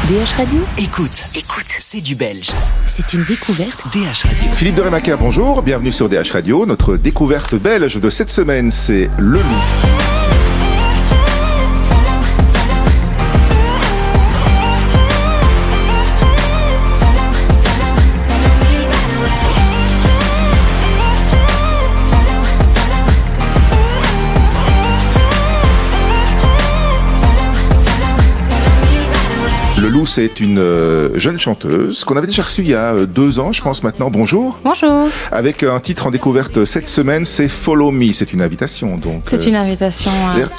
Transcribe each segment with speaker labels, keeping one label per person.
Speaker 1: DH Radio.
Speaker 2: Écoute, c'est du belge.
Speaker 1: C'est une découverte.
Speaker 2: DH Radio.
Speaker 3: Philippe de Rémaquer, bonjour, bienvenue sur DH Radio. Notre découverte belge de cette semaine, c'est Le Loup. Le Loup, c'est une jeune chanteuse qu'on avait déjà reçue il y a 2 ans, je pense maintenant. Bonjour.
Speaker 4: Bonjour.
Speaker 3: Avec un titre en découverte cette semaine, c'est Follow Me. C'est une invitation, donc.
Speaker 4: C'est une invitation.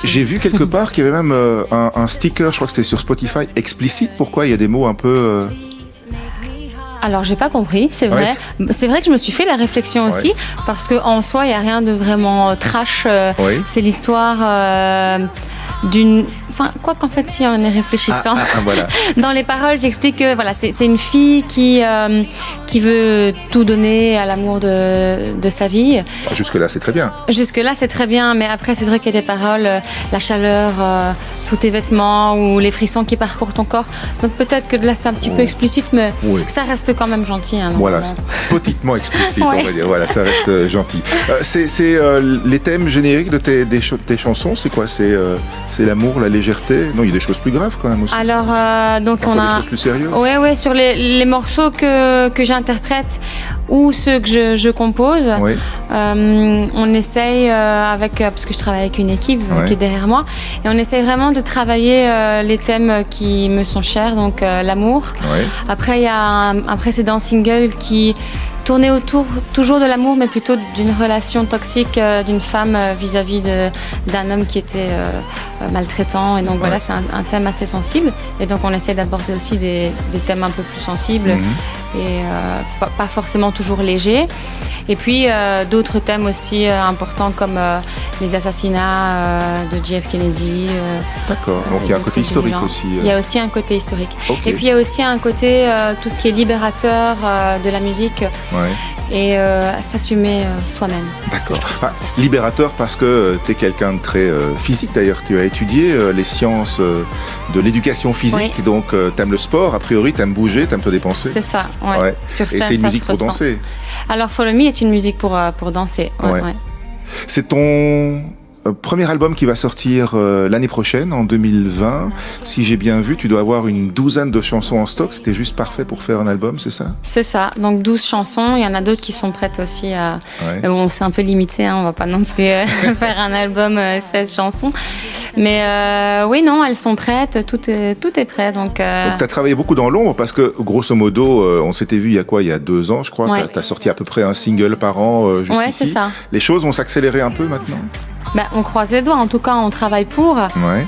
Speaker 3: J'ai vu quelque part qu'il y avait même un sticker, je crois que c'était sur Spotify, explicite. Pourquoi il y a des mots un peu...
Speaker 4: Alors, j'ai pas compris, c'est vrai. Ouais. C'est vrai que je me suis fait la réflexion aussi, parce qu'en soi, il n'y a rien de vraiment trash. C'est l'histoire d'une... Enfin, quoi qu'en fait, si on est réfléchissant.
Speaker 3: Voilà.
Speaker 4: Dans les paroles, j'explique que voilà, c'est une fille qui veut tout donner à l'amour de sa vie.
Speaker 3: Jusque-là, c'est très bien.
Speaker 4: Jusque-là, c'est très bien, mais après, c'est vrai qu'il y a des paroles, la chaleur sous tes vêtements ou les frissons qui parcourent ton corps. Donc peut-être que là, c'est un petit peu explicite, mais ça reste quand même gentil. Hein,
Speaker 3: voilà, petitement explicite, on va dire. Voilà, ça reste gentil. C'est les thèmes génériques de tes chansons, c'est quoi? C'est l'amour, la légèreté? Non, il y a des choses plus graves quand même aussi.
Speaker 4: Alors, donc on a...
Speaker 3: des choses plus sérieuses?
Speaker 4: Oui, sur les morceaux que j'interprète ou ceux que je compose, on essaye parce que je travaille avec une équipe qui est derrière moi, et on essaye vraiment de travailler les thèmes qui me sont chers, donc l'amour. Après, il y a un précédent single qui tournait autour toujours de l'amour, mais plutôt d'une relation toxique d'une femme vis-à-vis d'un homme qui était maltraitant. Et donc voilà, c'est un thème assez sensible. Et donc on essaie d'aborder aussi des thèmes un peu plus sensibles et pas forcément toujours légers. Et puis d'autres thèmes aussi importants comme les assassinats de JF Kennedy.
Speaker 3: D'accord, donc il y a un côté historique aussi.
Speaker 4: Il y a aussi un côté historique. Et puis il y a aussi un côté tout ce qui est libérateur de la musique. Et s'assumer soi-même.
Speaker 3: D'accord. Libérateur parce que tu es quelqu'un de très physique d'ailleurs. Tu as étudié les sciences de l'éducation physique, donc tu aimes le sport, a priori tu aimes bouger, tu aimes te dépenser.
Speaker 4: C'est ça, Sur scène,
Speaker 3: et c'est une musique pour danser.
Speaker 4: Alors Follow Me est une musique pour danser.
Speaker 3: C'est ton premier album qui va sortir l'année prochaine, en 2020. Si j'ai bien vu, tu dois avoir une 12aine de chansons en stock. C'était juste parfait pour faire un album, c'est ça? C'est
Speaker 4: ça. Donc 12 chansons. Il y en a d'autres qui sont prêtes aussi. Bon, c'est un peu limité. On va pas non plus faire un album 16 chansons. Mais non, elles sont prêtes. Tout est prêt. Donc tu
Speaker 3: as travaillé beaucoup dans l'ombre parce que, grosso modo, on s'était vu il y a 2 ans, je crois. Tu as sorti à peu près un single par an jusqu'ici.
Speaker 4: C'est ça.
Speaker 3: Les choses vont s'accélérer un peu maintenant?
Speaker 4: On croise les doigts, en tout cas on travaille pour.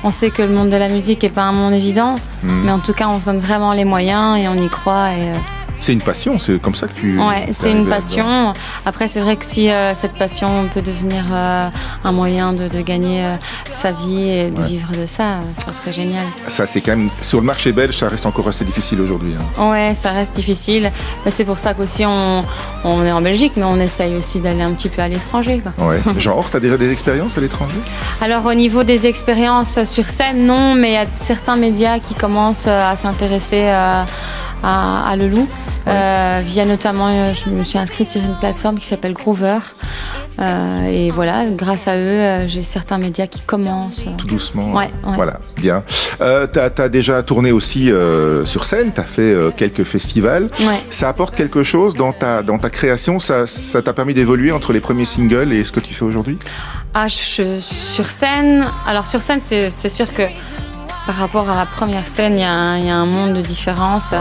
Speaker 4: On sait que le monde de la musique n'est pas un monde évident, mais en tout cas on se donne vraiment les moyens et on y croit.
Speaker 3: C'est une passion, c'est comme ça que tu...
Speaker 4: c'est une passion. Après, c'est vrai que si cette passion peut devenir un moyen de gagner sa vie et de vivre de ça, ça serait génial.
Speaker 3: Ça, c'est quand même... Sur le marché belge, ça reste encore assez difficile aujourd'hui.
Speaker 4: Ouais, ça reste difficile. Mais c'est pour ça qu'aussi on est en Belgique, mais on essaye aussi d'aller un petit peu à l'étranger.
Speaker 3: Genre, t'as déjà des expériences à l'étranger?
Speaker 4: Alors, au niveau des expériences sur scène, non, mais il y a certains médias qui commencent à s'intéresser à Le Loup. Via notamment, je me suis inscrite sur une plateforme qui s'appelle Groover. Et voilà, grâce à eux, j'ai certains médias qui commencent.
Speaker 3: Tout doucement. Voilà, bien. T'as déjà tourné aussi sur scène, t'as fait quelques festivals. Ça apporte quelque chose dans ta création? Ça t'a permis d'évoluer entre les premiers singles et ce que tu fais aujourd'hui?
Speaker 4: Sur scène, c'est sûr que par rapport à la première scène, il y a un monde de différence.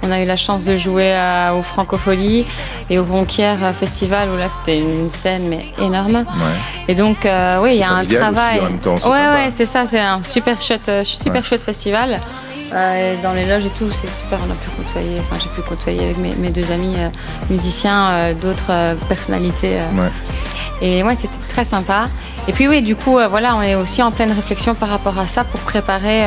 Speaker 4: On a eu la chance de jouer au Francophonie et au Ronquière Festival où là c'était une scène mais énorme. Et donc il y a un travail.
Speaker 3: Aussi, en même temps,
Speaker 4: c'est ça, c'est un super chouette festival. Dans les loges et tout, c'est super. On a pu côtoyer. J'ai pu côtoyer avec mes 2 amis musiciens, d'autres personnalités. Et c'était très sympa. Et puis du coup, on est aussi en pleine réflexion par rapport à ça pour préparer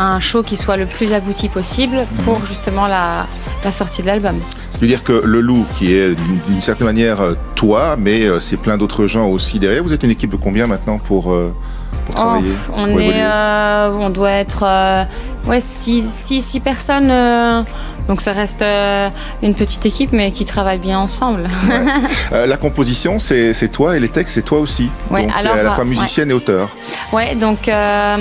Speaker 4: un show qui soit le plus abouti possible pour justement la sortie de l'album.
Speaker 3: Ce qui veut dire que Le Loup, qui est d'une certaine manière toi, mais c'est plein d'autres gens aussi derrière. Vous êtes une équipe de combien maintenant pour pour travailler?
Speaker 4: On doit être 6 personnes. Donc ça reste une petite équipe, mais qui travaille bien ensemble.
Speaker 3: Ouais. La composition, c'est toi, et les textes, c'est toi aussi.
Speaker 4: Ouais,
Speaker 3: donc
Speaker 4: alors,
Speaker 3: à la fois musicienne et auteur.
Speaker 4: Ouais, donc à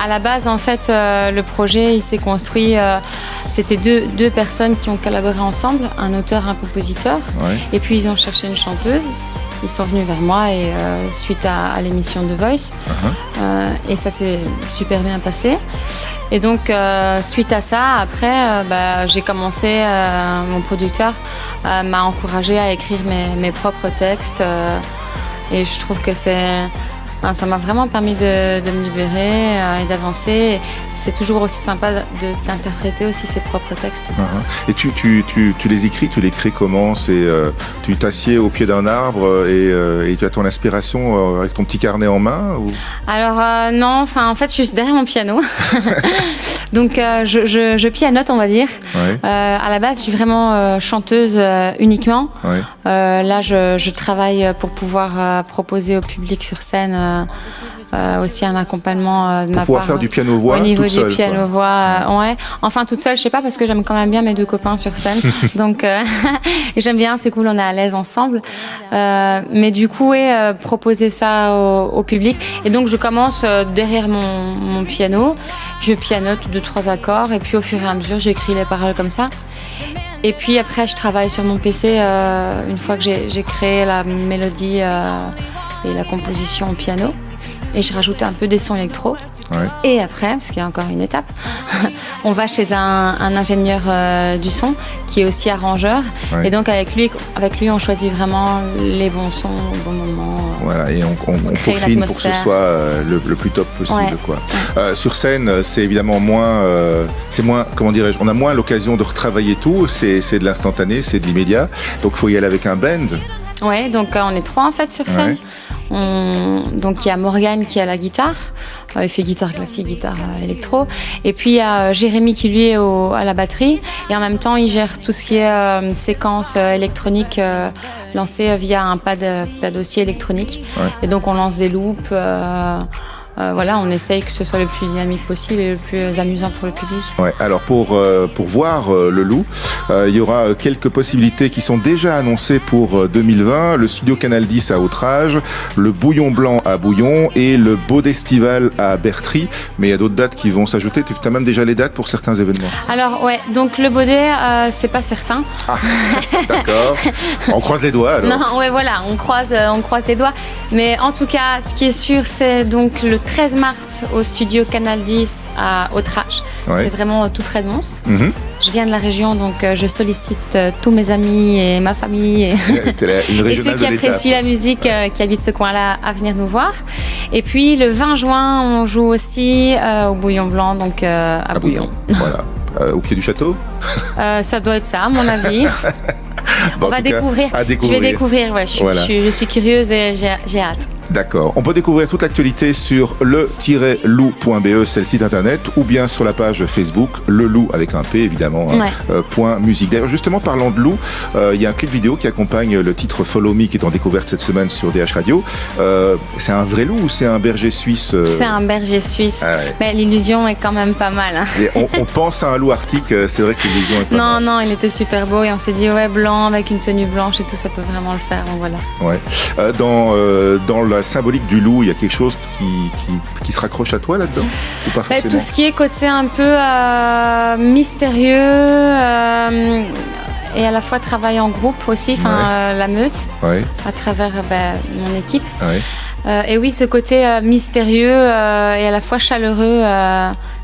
Speaker 4: la base, en fait, le projet, il s'est construit. C'était deux personnes qui ont collaboré ensemble, un auteur, un compositeur. Ouais. Et puis ils ont cherché une chanteuse. Ils sont venus vers moi et suite à l'émission The Voice. Et ça s'est super bien passé. Et donc, suite à ça, après, j'ai commencé, mon producteur m'a encouragée à écrire mes propres textes. Et je trouve que ça m'a vraiment permis de me libérer et d'avancer. C'est toujours aussi sympa d'interpréter aussi ses propres textes.
Speaker 3: Et tu les écris, tu les crées comment? Tu t'assieds au pied d'un arbre et tu as ton inspiration avec ton petit carnet en main ou... Alors
Speaker 4: non, en fait je suis derrière mon piano. Donc je pianote, on va dire. Ouais. À la base je suis vraiment chanteuse uniquement. Ouais. Là je travaille pour pouvoir proposer au public sur scène aussi un accompagnement de ma part.
Speaker 3: Pour pouvoir faire du piano-voix
Speaker 4: au niveau
Speaker 3: toute seule,
Speaker 4: du piano-voix, ouais. Enfin toute seule, je sais pas, parce que j'aime quand même bien mes deux copains sur scène. Donc j'aime bien, c'est cool, on est à l'aise ensemble. Mais du coup, proposer ça au public. Et donc je commence derrière mon piano, je pianote 2-3 accords et puis au fur et à mesure, j'écris les paroles comme ça. Et puis après, je travaille sur mon PC une fois que j'ai créé la mélodie et la composition au piano. Et je rajoute un peu des sons électro. Ouais. Et après, parce qu'il y a encore une étape, on va chez un ingénieur du son qui est aussi arrangeur. Ouais. Et donc avec lui, on choisit vraiment les bons sons au bon moment.
Speaker 3: Voilà, et on peaufine pour que ce soit le plus top possible. Ouais. Quoi. Ouais. Sur scène, c'est évidemment moins, comment dirais-je, on a moins l'occasion de retravailler tout. C'est de l'instantané, c'est de l'immédiat. Donc il faut y aller avec un band.
Speaker 4: Ouais, donc on est 3 en fait sur scène. Ouais. Donc il y a Morgane qui a la guitare, il fait guitare classique, guitare électro. Et puis il y a Jérémy qui lui est à la batterie. Et en même temps il gère tout ce qui est séquence électronique lancée via un pad aussi électronique. Ouais. Et donc on lance des loops. Voilà, on essaye que ce soit le plus dynamique possible et le plus amusant pour le public.
Speaker 3: Ouais, alors pour voir le loup, il y aura quelques possibilités qui sont déjà annoncées pour 2020. Le studio Canal 10 à Outrage, le Bouillon Blanc à Bouillon et le Baudestival à Bertry. Mais il y a d'autres dates qui vont s'ajouter. Tu as même déjà les dates pour certains événements?
Speaker 4: Alors ouais, donc le Baudet, c'est pas certain.
Speaker 3: Ah, d'accord. On croise les doigts alors.
Speaker 4: Non, ouais, voilà, on croise les doigts. Mais en tout cas, ce qui est sûr, c'est donc le 13 mars au studio Canal 10 à Outrage. Ouais. C'est vraiment tout près de Mons. Mm-hmm. Je viens de la région, donc je sollicite tous mes amis et ma famille et ceux qui apprécient la musique, qui habitent ce coin-là, à venir nous voir. Et puis le 20 juin, on joue aussi au Bouillon Blanc, donc à Bouillon.
Speaker 3: Voilà. Au pied du château?
Speaker 4: Ça doit être ça, à mon avis.
Speaker 3: Bon,
Speaker 4: on va découvrir. Je vais découvrir, ouais. Je suis curieuse et j'ai hâte.
Speaker 3: D'accord. On peut découvrir toute l'actualité sur le-loup.be, c'est le site internet, ou bien sur la page Facebook, le loup avec un P évidemment, ouais. .musique. D'ailleurs, justement, parlant de loup, il y a un clip vidéo qui accompagne le titre Follow Me qui est en découverte cette semaine sur DH Radio. C'est un vrai loup ou c'est un berger suisse
Speaker 4: C'est un berger suisse. Ah ouais. Mais l'illusion est quand même pas mal. Hein.
Speaker 3: Et on pense à un loup arctique, c'est vrai que l'illusion est pas mal.
Speaker 4: Non, il était super beau et on s'est dit, blanc avec une tenue blanche et tout, ça peut vraiment le faire. Donc voilà.
Speaker 3: Ouais. Dans la symbolique du loup, il y a quelque chose qui se raccroche à toi là-dedans ou pas forcément?
Speaker 4: Tout ce qui est côté un peu mystérieux et à la fois travail en groupe aussi, la meute, à travers mon équipe. Ouais. Et oui, ce côté mystérieux et à la fois chaleureux,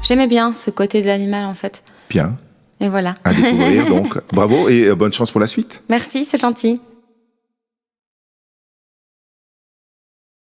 Speaker 4: j'aimais bien ce côté de l'animal en fait.
Speaker 3: Bien.
Speaker 4: Et voilà.
Speaker 3: À découvrir donc. Bravo et bonne chance pour la suite.
Speaker 4: Merci, c'est gentil.